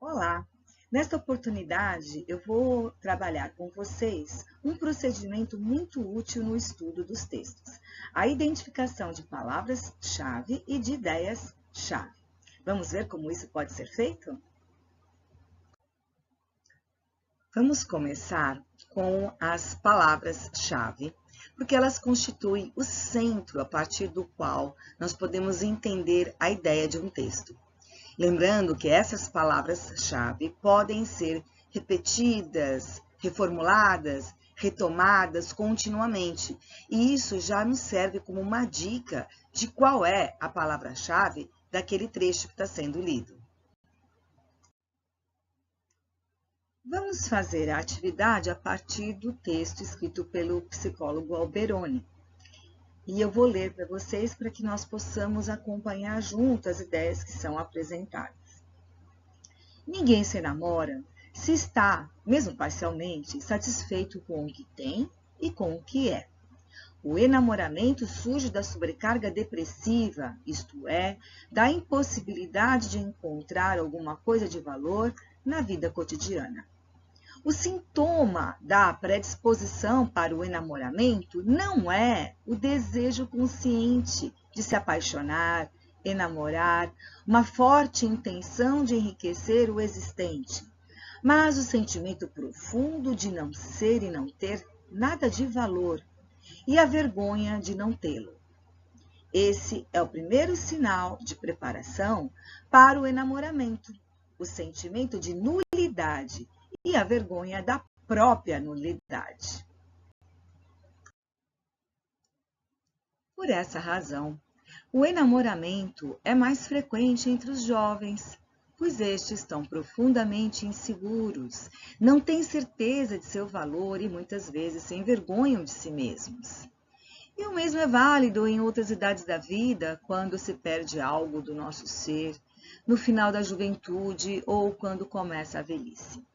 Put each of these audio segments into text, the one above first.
Olá! Nesta oportunidade, eu vou trabalhar com vocês um procedimento muito útil no estudo dos textos, a identificação de palavras-chave e de ideias-chave. Vamos ver como isso pode ser feito? Vamos começar com as palavras-chave, porque elas constituem o centro a partir do qual nós podemos entender a ideia de um texto. Lembrando que essas palavras-chave podem ser repetidas, reformuladas, retomadas continuamente, e isso já nos serve como uma dica de qual é a palavra-chave daquele trecho que está sendo lido. Vamos fazer a atividade a partir do texto escrito pelo psicólogo Alberoni. E eu vou ler para vocês para que nós possamos acompanhar junto as ideias que são apresentadas. Ninguém se namora se está, mesmo parcialmente, satisfeito com o que tem e com o que é. O enamoramento surge da sobrecarga depressiva, isto é, da impossibilidade de encontrar alguma coisa de valor na vida cotidiana. O sintoma da predisposição para o enamoramento não é o desejo consciente de se apaixonar, enamorar, uma forte intenção de enriquecer o existente, mas o sentimento profundo de não ser e não ter nada de valor e a vergonha de não tê-lo. Esse é o primeiro sinal de preparação para o enamoramento, o sentimento de nulidade e a vergonha da própria nulidade. Por essa razão, o enamoramento é mais frequente entre os jovens, pois estes estão profundamente inseguros, não têm certeza de seu valor e muitas vezes se envergonham de si mesmos. E o mesmo é válido em outras idades da vida, quando se perde algo do nosso ser, no final da juventude ou quando começa a velhice.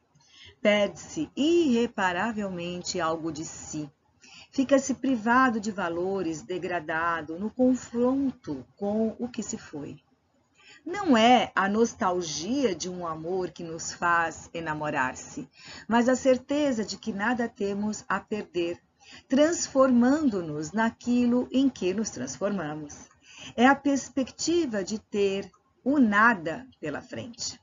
Perde-se irreparavelmente algo de si. Fica-se privado de valores, degradado no confronto com o que se foi. Não é a nostalgia de um amor que nos faz enamorar-se, mas a certeza de que nada temos a perder, transformando-nos naquilo em que nos transformamos. É a perspectiva de ter o nada pela frente.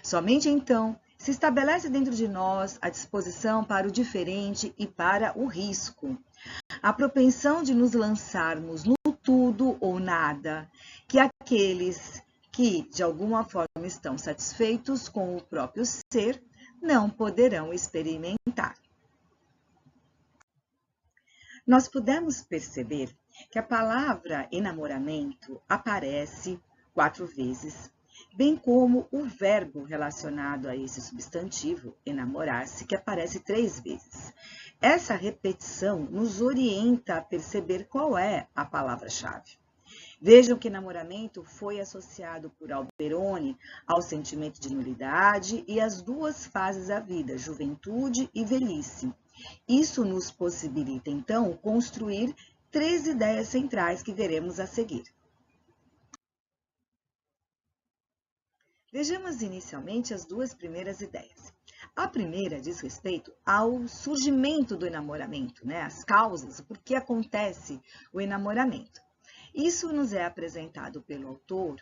Somente então se estabelece dentro de nós a disposição para o diferente e para o risco. A propensão de nos lançarmos no tudo ou nada, que aqueles que de alguma forma estão satisfeitos com o próprio ser não poderão experimentar. Nós pudemos perceber que a palavra enamoramento aparece 4 vezes, bem como o verbo relacionado a esse substantivo, enamorar-se, que aparece 3 vezes. Essa repetição nos orienta a perceber qual é a palavra-chave. Vejam que enamoramento foi associado por Alberoni ao sentimento de nulidade e às 2 fases da vida, juventude e velhice. Isso nos possibilita, então, construir 3 ideias centrais que veremos a seguir. Vejamos inicialmente as 2 primeiras ideias. A primeira diz respeito ao surgimento do enamoramento, as causas, por que acontece o enamoramento. Isso nos é apresentado pelo autor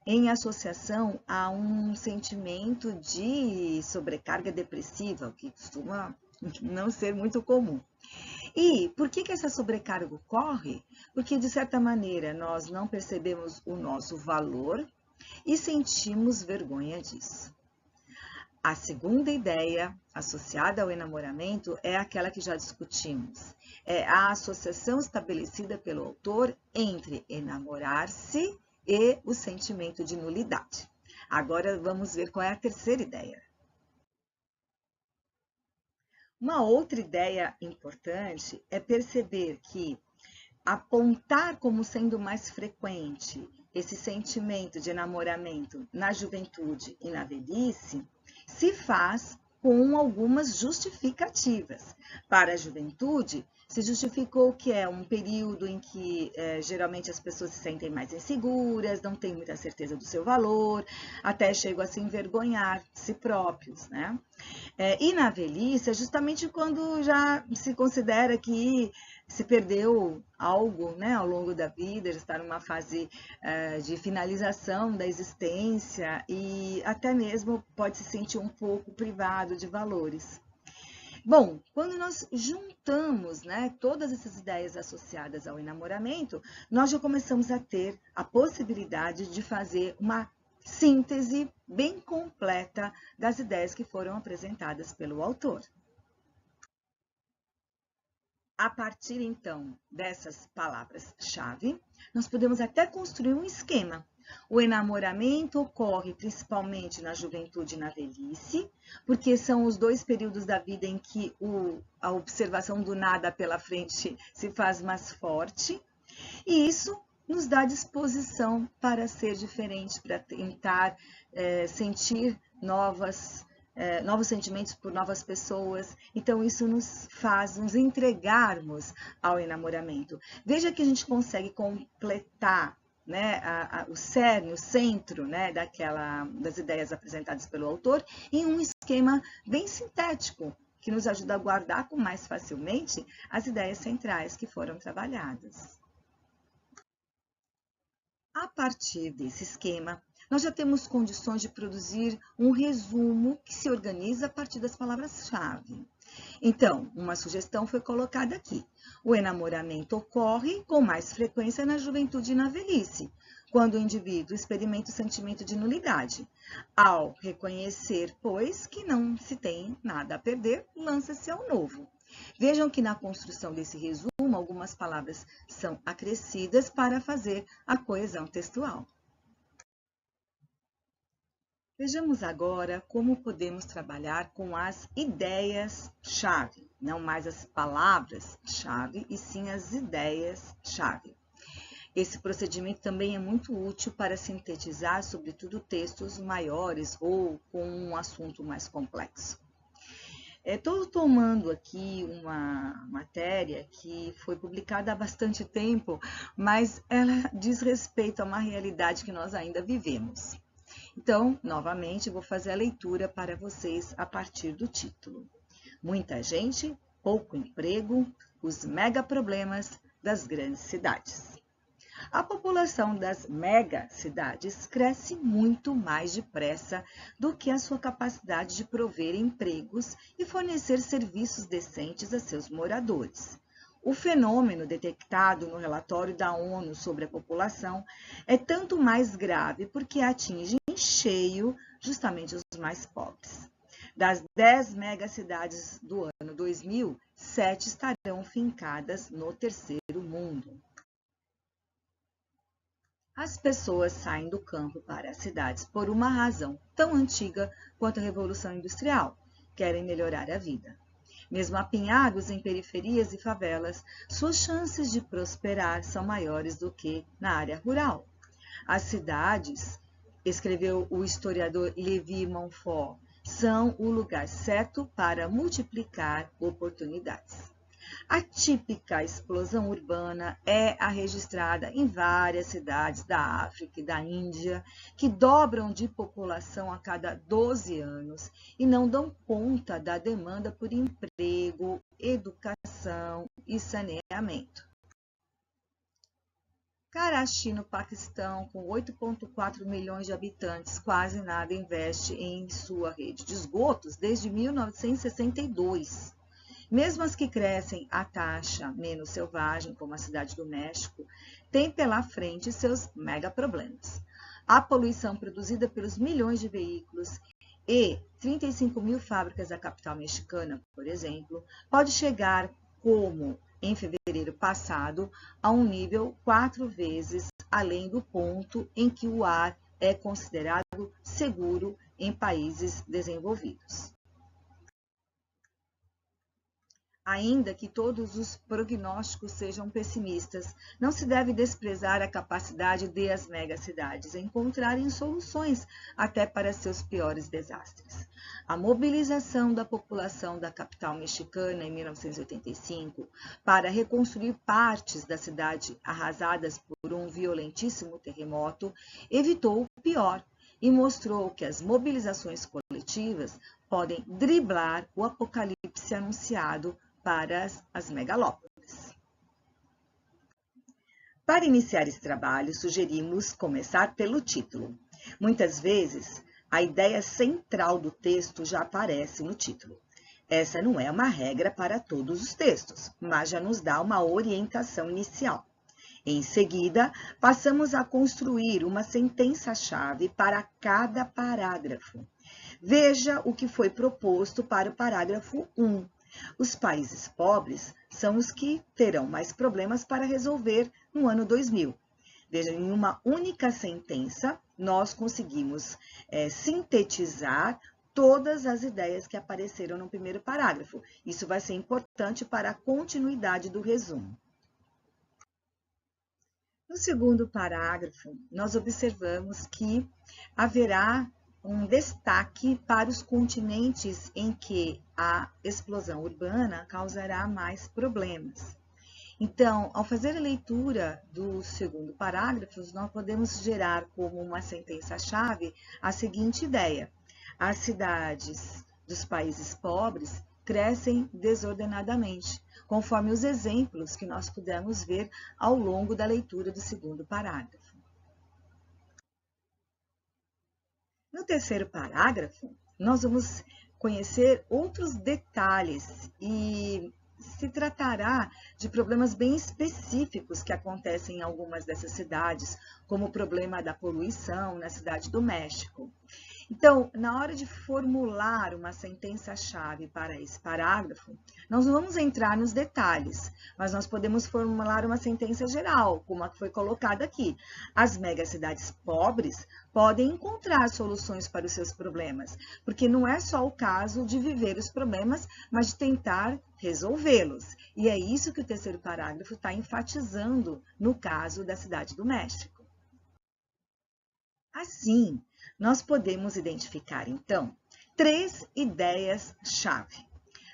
em associação a um sentimento de sobrecarga depressiva, o que costuma não ser muito comum. E por que essa sobrecarga ocorre? Porque, de certa maneira, nós não percebemos o nosso valor e sentimos vergonha disso. A segunda ideia associada ao enamoramento é aquela que já discutimos. É a associação estabelecida pelo autor entre enamorar-se e o sentimento de nulidade. Agora vamos ver qual é a terceira ideia. Uma outra ideia importante é perceber que apontar como sendo mais frequente esse sentimento de enamoramento na juventude e na velhice se faz com algumas justificativas. Para a juventude, se justificou que é um período em que geralmente as pessoas se sentem mais inseguras, não têm muita certeza do seu valor, até chegam a se envergonhar de si próprios, né? E na velhice é justamente quando já se considera que se perdeu algo, né, ao longo da vida, está numa fase de finalização da existência e até mesmo pode se sentir um pouco privado de valores. Bom, quando nós juntamos, né, todas essas ideias associadas ao enamoramento, nós já começamos a ter a possibilidade de fazer uma síntese bem completa das ideias que foram apresentadas pelo autor. A partir, então, dessas palavras-chave, nós podemos até construir um esquema. O enamoramento ocorre principalmente na juventude e na velhice, porque são os dois períodos da vida em que a observação do nada pela frente se faz mais forte, e isso nos dá disposição para ser diferente, para tentar sentir novos sentimentos por novas pessoas. Então, isso nos faz nos entregarmos ao enamoramento. Veja que a gente consegue completar, né, o cerne, o centro, né, das ideias apresentadas pelo autor em um esquema bem sintético, que nos ajuda a guardar com mais facilmente as ideias centrais que foram trabalhadas. A partir desse esquema, nós já temos condições de produzir um resumo que se organiza a partir das palavras-chave. Então, uma sugestão foi colocada aqui. O enamoramento ocorre com mais frequência na juventude e na velhice, quando o indivíduo experimenta o sentimento de nulidade. Ao reconhecer, pois, que não se tem nada a perder, lança-se ao novo. Vejam que na construção desse resumo, algumas palavras são acrescidas para fazer a coesão textual. Vejamos agora como podemos trabalhar com as ideias-chave, não mais as palavras-chave, e sim as ideias-chave. Esse procedimento também é muito útil para sintetizar, sobretudo, textos maiores ou com um assunto mais complexo. Estou tomando aqui uma matéria que foi publicada há bastante tempo, mas ela diz respeito a uma realidade que nós ainda vivemos. Então, novamente, vou fazer a leitura para vocês a partir do título. Muita gente, pouco emprego, os megaproblemas das grandes cidades. A população das megacidades cresce muito mais depressa do que a sua capacidade de prover empregos e fornecer serviços decentes a seus moradores. O fenômeno detectado no relatório da ONU sobre a população é tanto mais grave porque atinge em cheio justamente os mais pobres. Das 10 megacidades do ano 2000, 7 estarão fincadas no terceiro mundo. As pessoas saem do campo para as cidades por uma razão tão antiga quanto a Revolução Industrial. Querem melhorar a vida. Mesmo apinhados em periferias e favelas, suas chances de prosperar são maiores do que na área rural. As cidades, escreveu o historiador Levi Monfort, são o lugar certo para multiplicar oportunidades. A típica explosão urbana é a registrada em várias cidades da África e da Índia, que dobram de população a cada 12 anos e não dão conta da demanda por emprego, educação e saneamento. Karachi, no Paquistão, com 8,4 milhões de habitantes, quase nada investe em sua rede de esgotos desde 1962. Mesmo as que crescem a taxa menos selvagem, como a cidade do México, têm pela frente seus megaproblemas. A poluição produzida pelos milhões de veículos e 35 mil fábricas da capital mexicana, por exemplo, pode chegar, como em fevereiro passado, a um nível 4 vezes além do ponto em que o ar é considerado seguro em países desenvolvidos. Ainda que todos os prognósticos sejam pessimistas, não se deve desprezar a capacidade das megacidades em encontrarem soluções até para seus piores desastres. A mobilização da população da capital mexicana em 1985 para reconstruir partes da cidade arrasadas por um violentíssimo terremoto evitou o pior e mostrou que as mobilizações coletivas podem driblar o apocalipse anunciado para as megalópolis. Para iniciar esse trabalho, sugerimos começar pelo título. Muitas vezes, a ideia central do texto já aparece no título. Essa não é uma regra para todos os textos, mas já nos dá uma orientação inicial. Em seguida, passamos a construir uma sentença-chave para cada parágrafo. Veja o que foi proposto para o parágrafo 1. Os países pobres são os que terão mais problemas para resolver no ano 2000. Veja, em uma única sentença, nós conseguimos sintetizar todas as ideias que apareceram no primeiro parágrafo. Isso vai ser importante para a continuidade do resumo. No segundo parágrafo, nós observamos que haverá um destaque para os continentes em que a explosão urbana causará mais problemas. Então, ao fazer a leitura do segundo parágrafo, nós podemos gerar como uma sentença-chave a seguinte ideia: as cidades dos países pobres crescem desordenadamente, conforme os exemplos que nós pudemos ver ao longo da leitura do segundo parágrafo. No terceiro parágrafo, nós vamos conhecer outros detalhes e se tratará de problemas bem específicos que acontecem em algumas dessas cidades, como o problema da poluição na cidade do México. Então, na hora de formular uma sentença-chave para esse parágrafo, nós não vamos entrar nos detalhes, mas nós podemos formular uma sentença geral, como a que foi colocada aqui. As megacidades pobres podem encontrar soluções para os seus problemas, porque não é só o caso de viver os problemas, mas de tentar resolvê-los. E é isso que o terceiro parágrafo está enfatizando no caso da cidade do México. Assim, nós podemos identificar, então, 3 ideias-chave.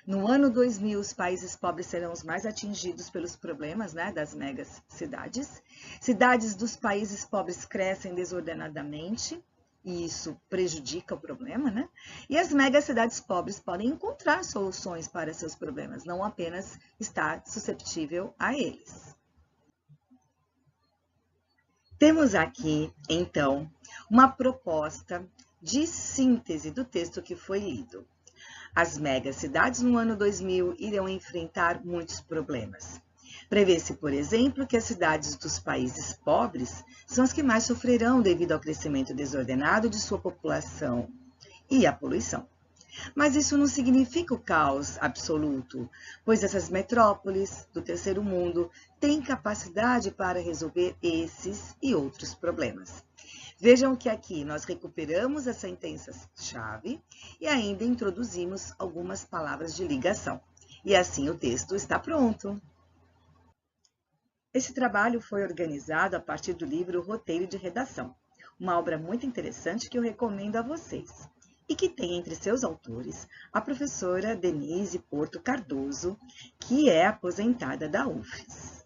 No ano 2000, os países pobres serão os mais atingidos pelos problemas das megacidades. Cidades dos países pobres crescem desordenadamente, e isso prejudica o problema, E as megacidades pobres podem encontrar soluções para seus problemas, não apenas estar susceptível a eles. Temos aqui, então, uma proposta de síntese do texto que foi lido. As megacidades no ano 2000 irão enfrentar muitos problemas. Prevê-se, por exemplo, que as cidades dos países pobres são as que mais sofrerão devido ao crescimento desordenado de sua população e à poluição. Mas isso não significa o caos absoluto, pois essas metrópoles do terceiro mundo têm capacidade para resolver esses e outros problemas. Vejam que aqui nós recuperamos as sentenças-chave e ainda introduzimos algumas palavras de ligação. E assim o texto está pronto. Esse trabalho foi organizado a partir do livro Roteiro de Redação, uma obra muito interessante que eu recomendo a vocês, e que tem entre seus autores a professora Denise Porto Cardoso, que é aposentada da UFES.